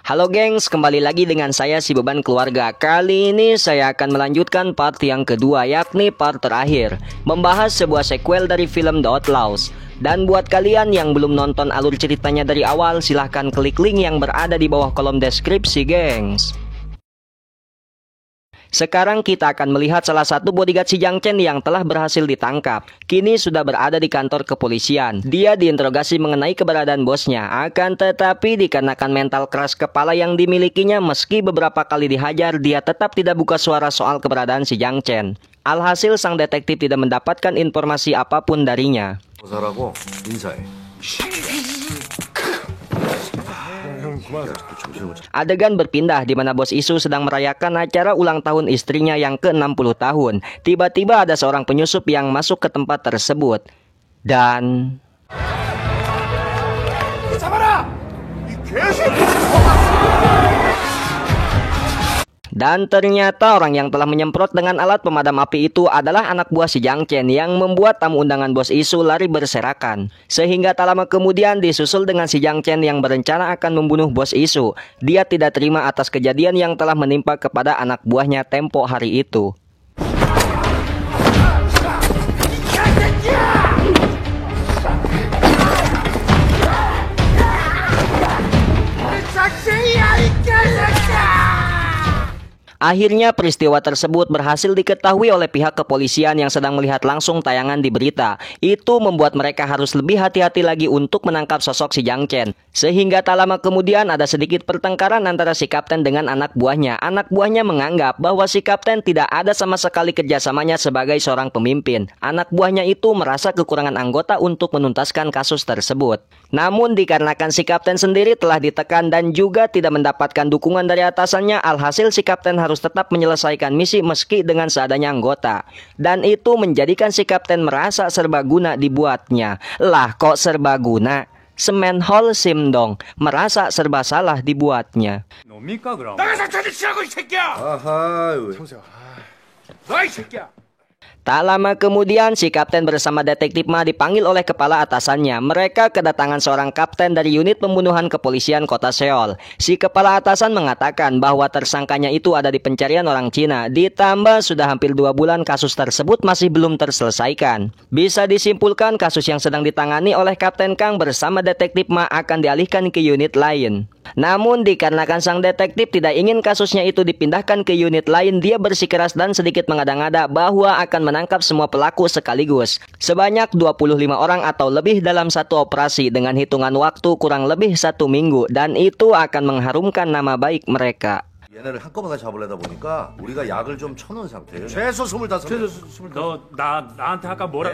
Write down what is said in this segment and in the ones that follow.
Halo gengs, kembali lagi dengan saya si Beban Keluarga. Kali ini saya akan melanjutkan part yang kedua, yakni part terakhir, membahas sebuah sequel dari film The Outlaws. Dan buat kalian yang belum nonton alur ceritanya dari awal, silahkan klik link yang berada di bawah kolom deskripsi gengs. Sekarang kita akan melihat salah satu bodyguard si Jiang Chen yang telah berhasil ditangkap. Kini sudah berada di kantor kepolisian. Dia diinterogasi mengenai keberadaan bosnya. Akan tetapi dikarenakan mental keras kepala yang dimilikinya, meski beberapa kali dihajar, dia tetap tidak buka suara soal keberadaan si Jiang Chen. Alhasil sang detektif tidak mendapatkan informasi apapun darinya. Adegan berpindah di mana Bos Isu sedang merayakan acara ulang tahun istrinya yang ke-60 tahun. Tiba-tiba ada seorang penyusup yang masuk ke tempat tersebut. Dan ternyata orang yang telah menyemprot dengan alat pemadam api itu adalah anak buah si Jiang Chen yang membuat tamu undangan Bos Isu lari berserakan. Sehingga tak lama kemudian disusul dengan si Jiang Chen yang berencana akan membunuh Bos Isu. Dia tidak terima atas kejadian yang telah menimpa kepada anak buahnya tempo hari itu. Akhirnya peristiwa tersebut berhasil diketahui oleh pihak kepolisian yang sedang melihat langsung tayangan di berita. Itu membuat mereka harus lebih hati-hati lagi untuk menangkap sosok si Jiang Chen. Sehingga tak lama kemudian ada sedikit pertengkaran antara si kapten dengan anak buahnya. Anak buahnya menganggap bahwa si kapten tidak ada sama sekali kerjasamanya sebagai seorang pemimpin. Anak buahnya itu merasa kekurangan anggota untuk menuntaskan kasus tersebut. Namun dikarenakan si kapten sendiri telah ditekan dan juga tidak mendapatkan dukungan dari atasannya, alhasil si kapten harus tetap menyelesaikan misi meski dengan seadanya anggota. Dan itu menjadikan si kapten merasa serbaguna dibuatnya. Lah kok serbaguna? Semen hol sim dong, merasa serba salah dibuatnya. Tak lama kemudian si kapten bersama detektif Ma dipanggil oleh kepala atasannya. Mereka kedatangan seorang kapten dari unit pembunuhan kepolisian kota Seoul. Si kepala atasan mengatakan bahwa tersangkanya itu ada di pencarian orang Cina. Ditambah sudah hampir 2 bulan kasus tersebut masih belum terselesaikan. Bisa disimpulkan kasus yang sedang ditangani oleh Kapten Kang bersama detektif Ma akan dialihkan ke unit lain. Namun dikarenakan sang detektif tidak ingin kasusnya itu dipindahkan ke unit lain, dia bersikeras dan sedikit mengada-ngada bahwa akan menangkap semua pelaku sekaligus. Sebanyak 25 orang atau lebih dalam satu operasi dengan hitungan waktu kurang lebih 1 minggu. Dan itu akan mengharumkan nama baik mereka. 얘네를 한꺼번에 잡으려다 보니까 우리가 약을 좀 쳐놓은 상태예요. 최소 25. 너 나한테 아까 뭐라?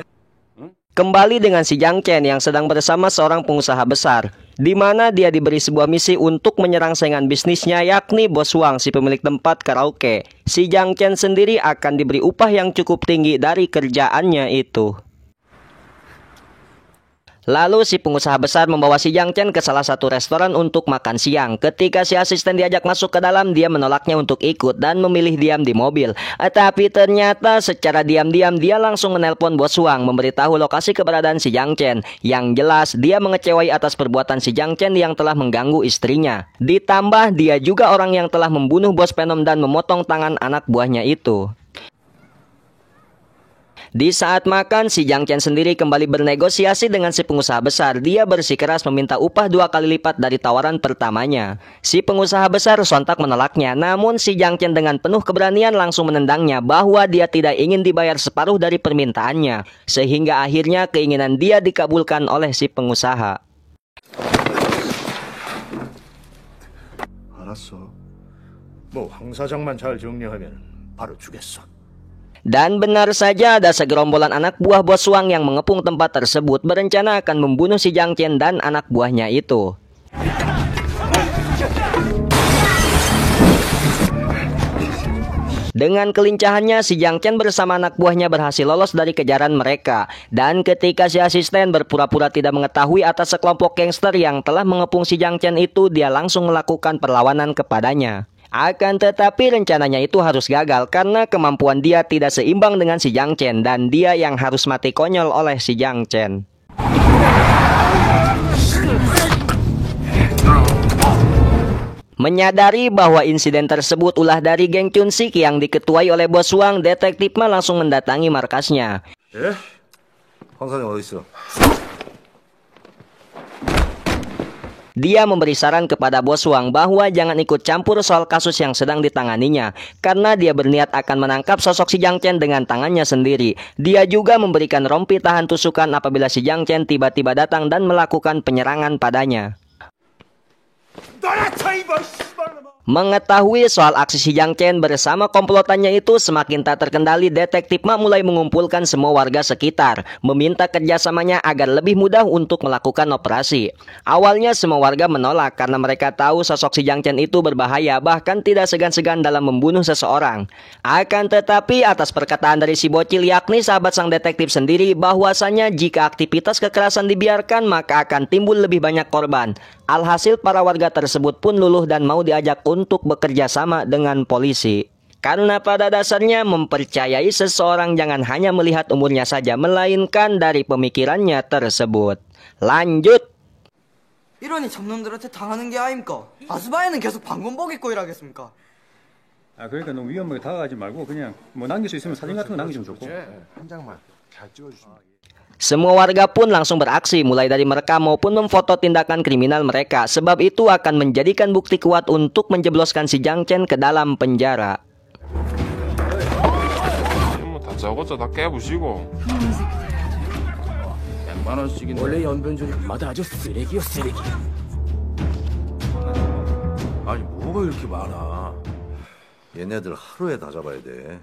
Kembali dengan si Jiang Chen yang sedang bersama seorang pengusaha besar, di mana dia diberi sebuah misi untuk menyerang saingan bisnisnya, yakni Bos Wang, si pemilik tempat karaoke. Si Jiang Chen sendiri akan diberi upah yang cukup tinggi dari kerjaannya itu. Lalu si pengusaha besar membawa si Jiang Chen ke salah satu restoran untuk makan siang. Ketika si asisten diajak masuk ke dalam, dia menolaknya untuk ikut dan memilih diam di mobil. Tapi ternyata secara diam-diam dia langsung menelpon Bos Wang memberitahu lokasi keberadaan si Jiang Chen. Yang jelas dia mengecewai atas perbuatan si Jiang Chen yang telah mengganggu istrinya. Ditambah dia juga orang yang telah membunuh Bos Venom dan memotong tangan anak buahnya itu. Di saat makan, si Jiang Chen sendiri kembali bernegosiasi dengan si pengusaha besar. Dia bersikeras meminta upah 2 kali lipat dari tawaran pertamanya. Si pengusaha besar sontak menolaknya, namun si Jiang Chen dengan penuh keberanian langsung menendangnya bahwa dia tidak ingin dibayar separuh dari permintaannya. Sehingga akhirnya keinginan dia dikabulkan oleh si pengusaha. 알았어. 뭐 황 사장만 잘 정리하면 바로 주겠어. Dan benar saja ada segerombolan anak buah Bos Wang yang mengepung tempat tersebut berencana akan membunuh si Jiang Chen dan anak buahnya itu. Dengan kelincahannya, si Jiang Chen bersama anak buahnya berhasil lolos dari kejaran mereka. Dan ketika si asisten berpura-pura tidak mengetahui atas sekelompok gangster yang telah mengepung si Jiang Chen itu, dia langsung melakukan perlawanan kepadanya. Akan tetapi rencananya itu harus gagal karena kemampuan dia tidak seimbang dengan si Jiang Chen dan dia yang harus mati konyol oleh si Jiang Chen. Menyadari bahwa insiden tersebut ulah dari geng Chunsik yang diketuai oleh bos Wang, Detektif Ma langsung mendatangi markasnya. 황 사장 어디 있어? Dia memberi saran kepada bos Wang bahwa jangan ikut campur soal kasus yang sedang ditanganinya, karena dia berniat akan menangkap sosok si Jiang Chen dengan tangannya sendiri. Dia juga memberikan rompi tahan tusukan apabila si Jiang Chen tiba-tiba datang dan melakukan penyerangan padanya. Mengetahui soal aksi si Jiang Chen bersama komplotannya itu semakin tak terkendali, Detektif Ma mulai mengumpulkan semua warga sekitar, meminta kerjasamanya agar lebih mudah untuk melakukan operasi. Awalnya semua warga menolak karena mereka tahu sosok si Jiang Chen itu berbahaya, bahkan tidak segan-segan dalam membunuh seseorang. Akan tetapi atas perkataan dari si bocil, yakni sahabat sang detektif sendiri, bahwasanya jika aktivitas kekerasan dibiarkan maka akan timbul lebih banyak korban. Alhasil para warga tersebut pun luluh dan mau diajak untuk bekerja sama dengan polisi. Karena pada dasarnya mempercayai seseorang jangan hanya melihat umurnya saja, melainkan dari pemikirannya tersebut. Lanjut. 이러니 잡놈들한테 당하는 게 아닙니까? 아스바이는 계속 방범복 입고 일하겠습니까? 그러니까 너무 위험하게 다가가지 말고 그냥 뭐 남길 수 있으면 사진 같은 거 남기면 좋고. 한 장만 잘 찍어주시면. Semua warga pun langsung beraksi, mulai dari merekam maupun memfoto tindakan kriminal mereka, sebab itu akan menjadikan bukti kuat untuk menjebloskan si Jiang Chen ke dalam penjara. 다짜고짜 다 깨부시고. 100만 원씩인데 원래 연변조리마다 아주 쓰레기요 쓰레기. 아니 뭐가 이렇게 많아? 얘네들 하루에 다 잡아야 돼.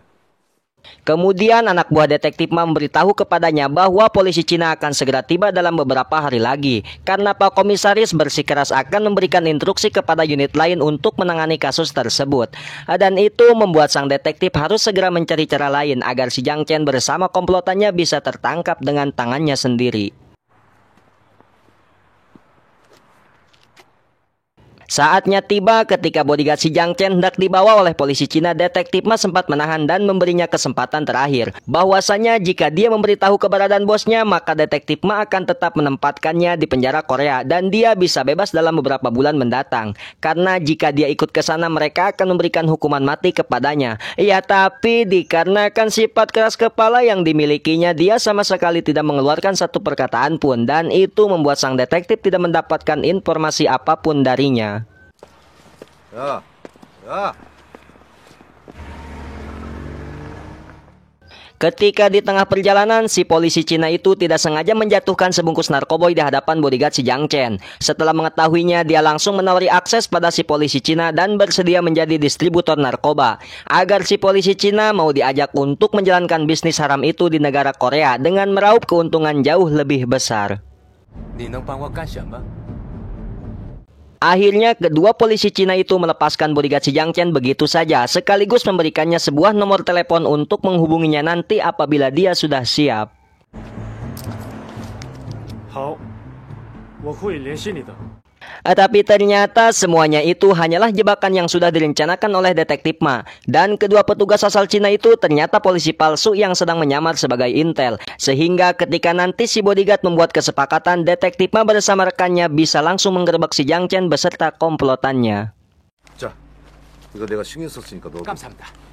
Kemudian anak buah detektif Ma memberitahu kepadanya bahwa polisi Cina akan segera tiba dalam beberapa hari lagi, karena Pak Komisaris bersikeras akan memberikan instruksi kepada unit lain untuk menangani kasus tersebut. Dan itu membuat sang detektif harus segera mencari cara lain agar si Jiang Chen bersama komplotannya bisa tertangkap dengan tangannya sendiri. Saatnya tiba ketika bodyguard si Jiang Chen hendak dibawa oleh polisi Cina, Detektif Ma sempat menahan dan memberinya kesempatan terakhir. Bahwasanya jika dia memberitahu keberadaan bosnya, maka Detektif Ma akan tetap menempatkannya di penjara Korea dan dia bisa bebas dalam beberapa bulan mendatang. Karena jika dia ikut ke sana, mereka akan memberikan hukuman mati kepadanya. Ya, tapi dikarenakan sifat keras kepala yang dimilikinya, dia sama sekali tidak mengeluarkan satu perkataan pun, dan itu membuat sang detektif tidak mendapatkan informasi apapun darinya. 야. Ketika di tengah perjalanan, si polisi Cina itu tidak sengaja menjatuhkan sebungkus narkoboy di hadapan bodyguard si Jiang Chen. Setelah mengetahuinya, dia langsung menawari akses pada si polisi Cina dan bersedia menjadi distributor narkoba, agar si polisi Cina mau diajak untuk menjalankan bisnis haram itu di negara Korea dengan meraup keuntungan jauh lebih besar. Akhirnya kedua polisi Cina itu melepaskan bodyguard si Jiang Chen begitu saja, sekaligus memberikannya sebuah nomor telepon untuk menghubunginya nanti apabila dia sudah siap. 好，我会联系你的。 Tapi ternyata semuanya itu hanyalah jebakan yang sudah direncanakan oleh Detektif Ma. Dan kedua petugas asal Cina itu ternyata polisi palsu yang sedang menyamar sebagai intel. Sehingga ketika nanti si bodyguard membuat kesepakatan, Detektif Ma bersama rekannya bisa langsung menggerebek si Jiang Chen beserta komplotannya. 자, 이거 내가 신경 썼으니까 너. 감사합니다.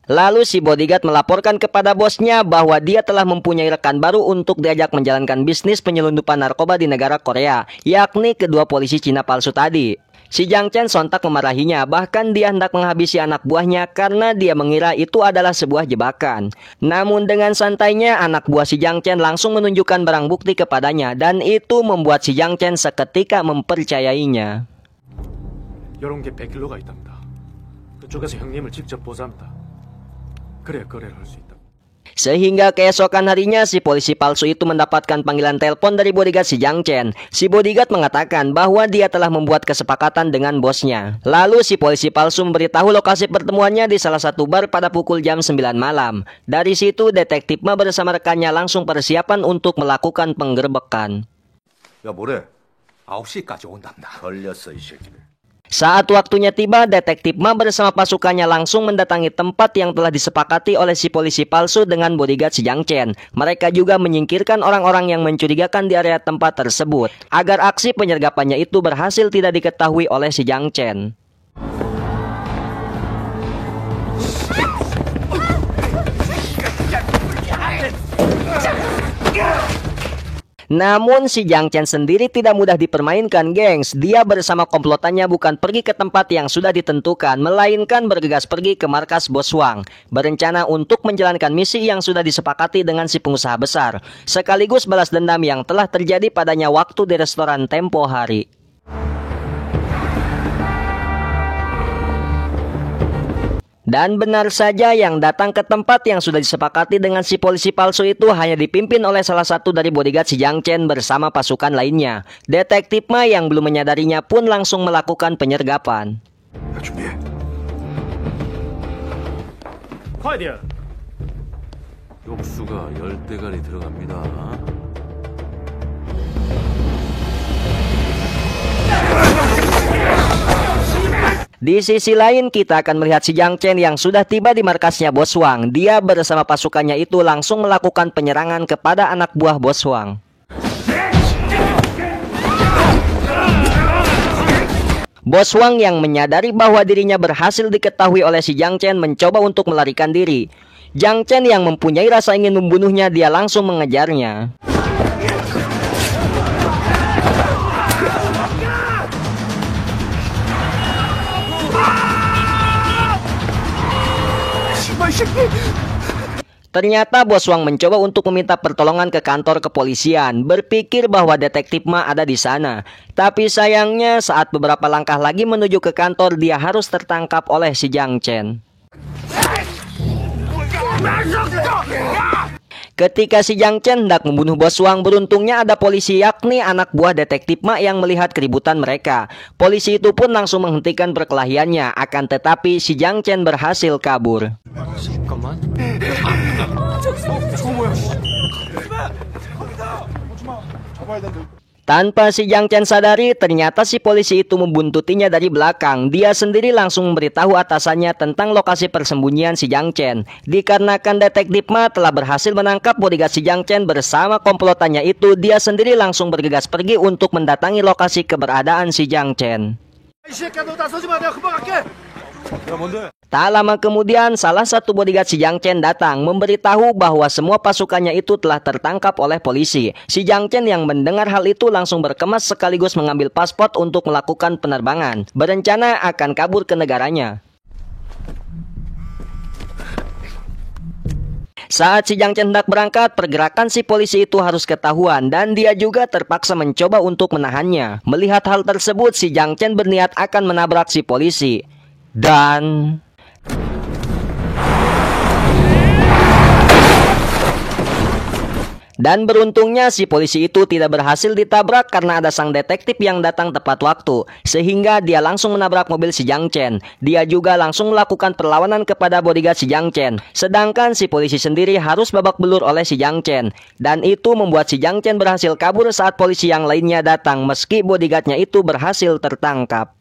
Lalu si bodyguard melaporkan kepada bosnya bahwa dia telah mempunyai rekan baru untuk diajak menjalankan bisnis penyelundupan narkoba di negara Korea, yakni kedua polisi Cina palsu tadi. Si Jiang Chen sontak memarahinya, bahkan dia hendak menghabisi anak buahnya karena dia mengira itu adalah sebuah jebakan. Namun dengan santainya, anak buah si Jiang Chen langsung menunjukkan barang bukti kepadanya, dan itu membuat si Jiang Chen seketika mempercayainya. 이런 게 100kg가 있답니다. 그쪽에서 형님을 직접 보자합니다. 그래야 거래를 할 수 있다. Sehingga keesokan harinya si polisi palsu itu mendapatkan panggilan telepon dari bodyguard si Jiang Chen. Si bodyguard mengatakan bahwa dia telah membuat kesepakatan dengan bosnya. Lalu si polisi palsu memberitahu lokasi pertemuannya di salah satu bar pada pukul jam 9 malam. Dari situ Detektif Ma bersama rekannya langsung persiapan untuk melakukan penggerbekan. 야 뭐래? 9시까지 온답니다. 걸렸어 이 새끼들. Saat waktunya tiba, detektif Ma bersama pasukannya langsung mendatangi tempat yang telah disepakati oleh si polisi palsu dengan bodyguard si Jiang Chen. Mereka juga menyingkirkan orang-orang yang mencurigakan di area tempat tersebut, agar aksi penyergapannya itu berhasil tidak diketahui oleh si Jiang Chen. Namun si Jiang Chen sendiri tidak mudah dipermainkan, gengs. Dia bersama komplotannya bukan pergi ke tempat yang sudah ditentukan, melainkan bergegas pergi ke markas Bos Wang, berencana untuk menjalankan misi yang sudah disepakati dengan si pengusaha besar, sekaligus balas dendam yang telah terjadi padanya waktu di restoran tempo hari. Dan benar saja, yang datang ke tempat yang sudah disepakati dengan si polisi palsu itu hanya dipimpin oleh salah satu dari bodyguard si Jiang Chen bersama pasukan lainnya. Detektif Ma yang belum menyadarinya pun langsung melakukan penyergapan. 준비해. 快点！ 욕수가 10대가리 들어갑니다. Di sisi lain, kita akan melihat si Jiang Chen yang sudah tiba di markasnya Bos Wang. Dia bersama pasukannya itu langsung melakukan penyerangan kepada anak buah Bos Wang. Bos Wang yang menyadari bahwa dirinya berhasil diketahui oleh si Jiang Chen mencoba untuk melarikan diri. Jiang Chen yang mempunyai rasa ingin membunuhnya, dia langsung mengejarnya. Ternyata Bos Wang mencoba untuk meminta pertolongan ke kantor kepolisian, berpikir bahwa detektif Ma ada di sana. Tapi sayangnya saat beberapa langkah lagi menuju ke kantor, dia harus tertangkap oleh si Jiang Chen. Ketika si Jiang Chen hendak membunuh Bos Wang, beruntungnya ada polisi, yakni anak buah detektif Ma yang melihat keributan mereka. Polisi itu pun langsung menghentikan perkelahiannya, akan tetapi si Jiang Chen berhasil kabur. Tanpa si Jiang Chen sadari, ternyata si polisi itu membuntutinya dari belakang. Dia sendiri langsung memberitahu atasannya tentang lokasi persembunyian si Jiang Chen. Dikarenakan detektif Ma telah berhasil menangkap bodyguard si Jiang Chen bersama komplotannya itu, dia sendiri langsung bergegas pergi untuk mendatangi lokasi keberadaan si Jiang Chen. Tak lama kemudian, salah satu bodyguard si Jiang Chen datang memberitahu bahwa semua pasukannya itu telah tertangkap oleh polisi. Si Jiang Chen yang mendengar hal itu langsung berkemas sekaligus mengambil paspor untuk melakukan penerbangan, berencana akan kabur ke negaranya. Saat si Jiang Chen hendak berangkat, pergerakan si polisi itu harus ketahuan dan dia juga terpaksa mencoba untuk menahannya. Melihat hal tersebut, si Jiang Chen berniat akan menabrak si polisi. Dan beruntungnya si polisi itu tidak berhasil ditabrak karena ada sang detektif yang datang tepat waktu, sehingga dia langsung menabrak mobil si Jiang Chen. Dia juga langsung melakukan perlawanan kepada bodyguard si Jiang Chen, sedangkan si polisi sendiri harus babak belur oleh si Jiang Chen. Dan itu membuat si Jiang Chen berhasil kabur saat polisi yang lainnya datang, meski bodyguardnya itu berhasil tertangkap.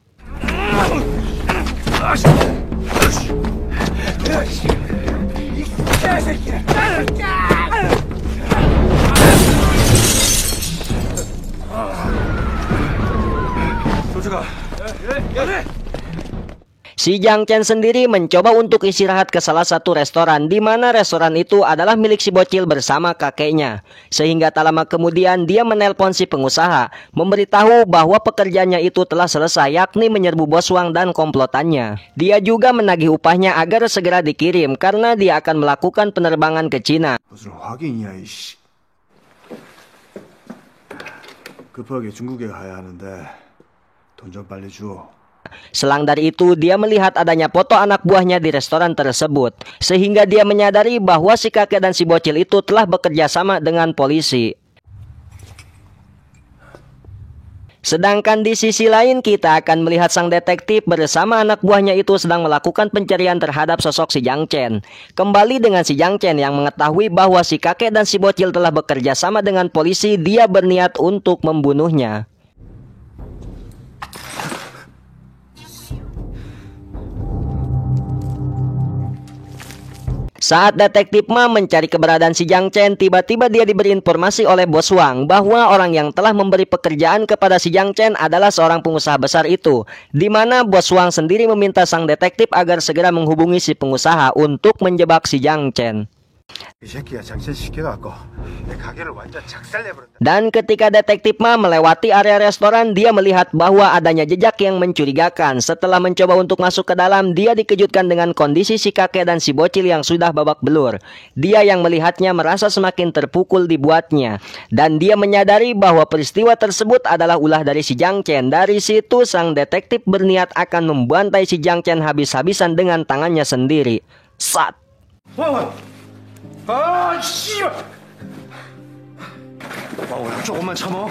Si Jiang Chen sendiri mencoba untuk istirahat ke salah satu restoran, di mana restoran itu adalah milik si bocil bersama kakeknya. Sehingga tak lama kemudian dia menelpon si pengusaha, memberitahu bahwa pekerjaannya itu telah selesai, yakni menyerbu Bos Wang dan komplotannya. Dia juga menagih upahnya agar segera dikirim karena dia akan melakukan penerbangan ke Cina. 무슨 확인이야 이씨. 급하게 중국에 가야 하는데 돈 좀 빨리 줘. Selang dari itu, dia melihat adanya foto anak buahnya di restoran tersebut, sehingga dia menyadari bahwa si kakek dan si bocil itu telah bekerja sama dengan polisi. Sedangkan di sisi lain, kita akan melihat sang detektif bersama anak buahnya itu sedang melakukan pencarian terhadap sosok si Jiang Chen. Kembali dengan si Jiang Chen yang mengetahui bahwa si kakek dan si bocil telah bekerja sama dengan polisi, dia berniat untuk membunuhnya. Saat detektif Ma mencari keberadaan si Jiang Chen, tiba-tiba dia diberi informasi oleh bos Wang bahwa orang yang telah memberi pekerjaan kepada si Jiang Chen adalah seorang pengusaha besar itu, di mana bos Wang sendiri meminta sang detektif agar segera menghubungi si pengusaha untuk menjebak si Jiang Chen. 이 새끼가 작살시켜갖고 내 가게를 완전 작살내버렸다. Dan ketika detektif Ma melewati area restoran, dia melihat bahwa adanya jejak yang mencurigakan. Setelah mencoba untuk masuk ke dalam, dia dikejutkan dengan kondisi si kakek dan si bocil yang sudah babak belur. Dia yang melihatnya merasa semakin terpukul dibuatnya, dan dia menyadari bahwa peristiwa tersebut adalah ulah dari si Jiang Chen. Dari situ sang detektif berniat akan membantai si Jiang Chen habis-habisan dengan tangannya sendiri. Sat! 아, 씨발! 조금만 참아.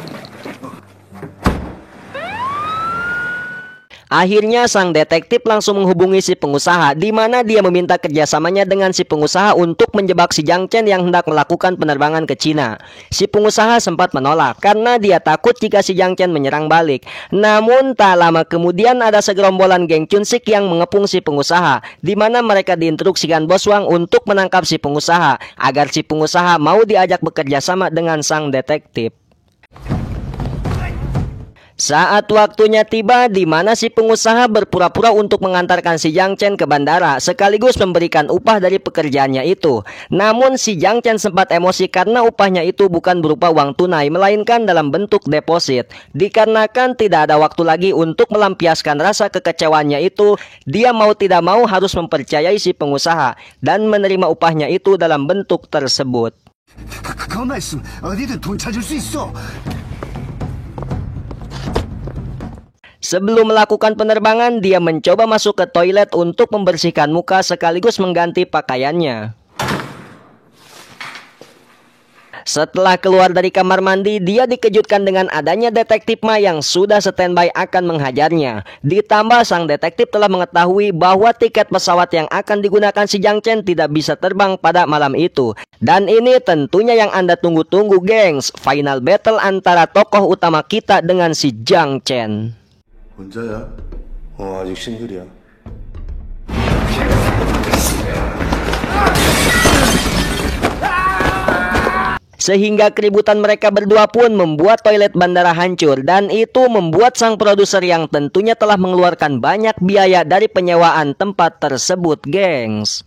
Akhirnya sang detektif langsung menghubungi si pengusaha, di mana dia meminta kerjasamanya dengan si pengusaha untuk menjebak si Jiang Chen yang hendak melakukan penerbangan ke Cina. Si pengusaha sempat menolak karena dia takut jika si Jiang Chen menyerang balik. Namun tak lama kemudian ada segerombolan geng Chunsik yang mengepung si pengusaha, di mana mereka diinstruksikan bos Wang untuk menangkap si pengusaha agar si pengusaha mau diajak bekerja sama dengan sang detektif. Saat waktunya tiba, di mana si pengusaha berpura-pura untuk mengantarkan si Jiang Chen ke bandara, sekaligus memberikan upah dari pekerjaannya itu. Namun si Jiang Chen sempat emosi karena upahnya itu bukan berupa uang tunai, melainkan dalam bentuk deposit. Dikarenakan tidak ada waktu lagi untuk melampiaskan rasa kekecewaannya itu, dia mau tidak mau harus mempercayai si pengusaha dan menerima upahnya itu dalam bentuk tersebut. 그것만 있으면 어디든 돈 찾을 수 있어. Sebelum melakukan penerbangan, dia mencoba masuk ke toilet untuk membersihkan muka sekaligus mengganti pakaiannya. Setelah keluar dari kamar mandi, dia dikejutkan dengan adanya detektif Ma yang sudah standby akan menghajarnya. Ditambah sang detektif telah mengetahui bahwa tiket pesawat yang akan digunakan si Jiang Chen tidak bisa terbang pada malam itu. Dan ini tentunya yang Anda tunggu-tunggu, gengs. Final battle antara tokoh utama kita dengan si Jiang Chen. 혼자야? 아직 싱글이야. Sehingga keributan mereka berdua pun membuat toilet bandara hancur, dan itu membuat sang produser yang tentunya telah mengeluarkan banyak biaya dari penyewaan tempat tersebut, gengs.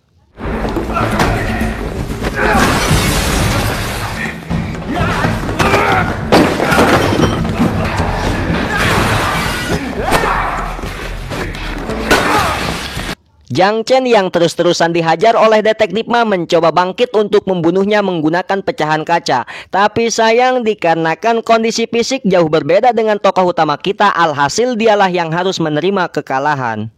Jiang Chen yang terus-terusan dihajar oleh detektif Ma mencoba bangkit untuk membunuhnya menggunakan pecahan kaca. Tapi sayang dikarenakan kondisi fisik jauh berbeda dengan tokoh utama kita, alhasil dialah yang harus menerima kekalahan.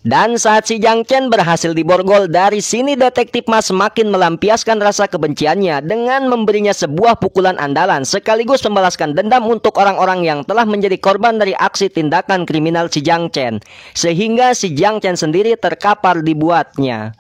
Dan saat si Jiang Chen berhasil diborgol, dari sini detektif Ma semakin melampiaskan rasa kebenciannya dengan memberinya sebuah pukulan andalan sekaligus membalaskan dendam untuk orang-orang yang telah menjadi korban dari aksi tindakan kriminal si Jiang Chen. Sehingga si Jiang Chen sendiri terkapar dibuatnya.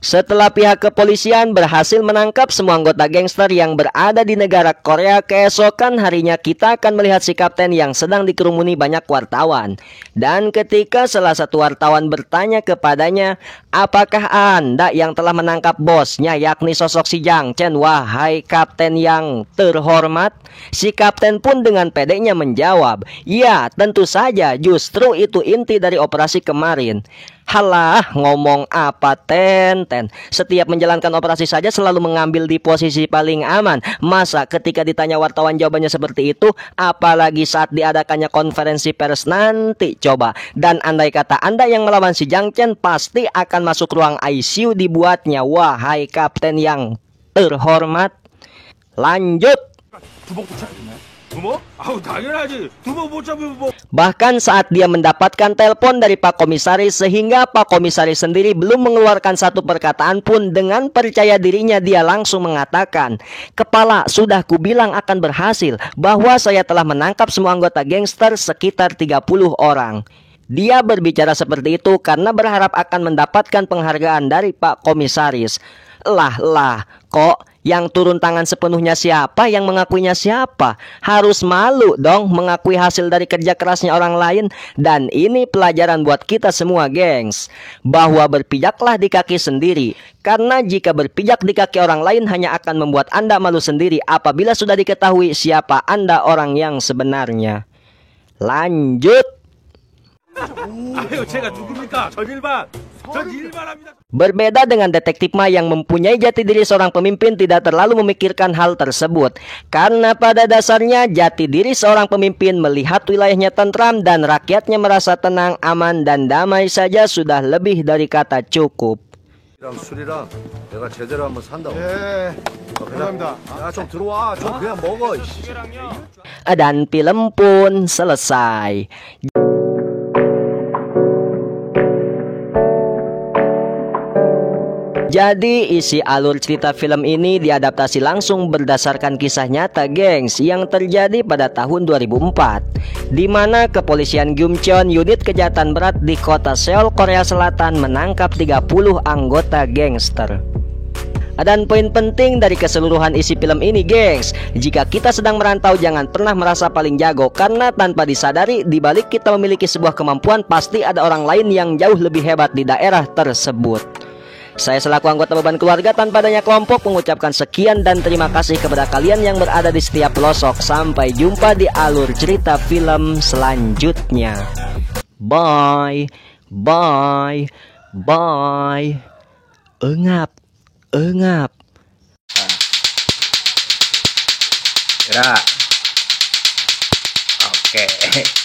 Setelah pihak kepolisian berhasil menangkap semua anggota gangster yang berada di negara Korea, keesokan harinya kita akan melihat si kapten yang sedang dikerumuni banyak wartawan. Dan ketika salah satu wartawan bertanya kepadanya, "Apakah Anda yang telah menangkap bosnya, yakni sosok si Jiang Chen, wahai kapten yang terhormat?" Si kapten pun dengan pedenya menjawab, "Ya, tentu saja, justru itu inti dari operasi kemarin." Halah, ngomong apa ten. Setiap menjalankan operasi saja selalu mengambil di posisi paling aman. Masa ketika ditanya wartawan jawabannya seperti itu, apalagi saat diadakannya konferensi pers nanti coba. Dan andai kata Anda yang melawan si Jiang Chen, pasti akan masuk ruang ICU dibuatnya, wahai kapten yang terhormat. Lanjut. Bahkan saat dia mendapatkan telepon dari Pak Komisaris, sehingga Pak Komisaris sendiri belum mengeluarkan satu perkataan pun, dengan percaya dirinya dia langsung mengatakan, "Kepala, sudah kubilang akan berhasil, bahwa saya telah menangkap semua anggota gangster sekitar 30 orang. Dia berbicara seperti itu karena berharap akan mendapatkan penghargaan dari Pak Komisaris. Lah, kok yang turun tangan sepenuhnya siapa, yang mengakuinya siapa? Harus malu dong mengakui hasil dari kerja kerasnya orang lain. Dan ini pelajaran buat kita semua, gengs, bahwa berpijaklah di kaki sendiri. Karena jika berpijak di kaki orang lain hanya akan membuat Anda malu sendiri apabila sudah diketahui siapa Anda orang yang sebenarnya. Lanjut. Berbeda dengan Detektif Ma yang mempunyai jati diri seorang pemimpin tidak terlalu memikirkan hal tersebut. Karena pada dasarnya jati diri seorang pemimpin melihat wilayahnya tentram dan rakyatnya merasa tenang, aman, dan damai saja sudah lebih dari kata cukup. 술이랑 내가 제대로 한번 산다고. 예. 감사합니다. 야, 좀 들어와. 좀 그냥 먹어. Dan film pun selesai. Jadi isi alur cerita film ini diadaptasi langsung berdasarkan kisah nyata, gengs, yang terjadi pada tahun 2004, di mana kepolisian Gyeongcheon, unit kejahatan berat di kota Seoul, Korea Selatan, menangkap 30 anggota gangster. Dan poin penting dari keseluruhan isi film ini, gengs, jika kita sedang merantau jangan pernah merasa paling jago, karena tanpa disadari di balik kita memiliki sebuah kemampuan pasti ada orang lain yang jauh lebih hebat di daerah tersebut. Saya selaku anggota beban keluarga tanpa adanya kelompok mengucapkan sekian dan terima kasih kepada kalian yang berada di setiap pelosok. Sampai jumpa di alur cerita film selanjutnya. Bye. Bye. Bye. Engap. Engap. Gerak. Oke.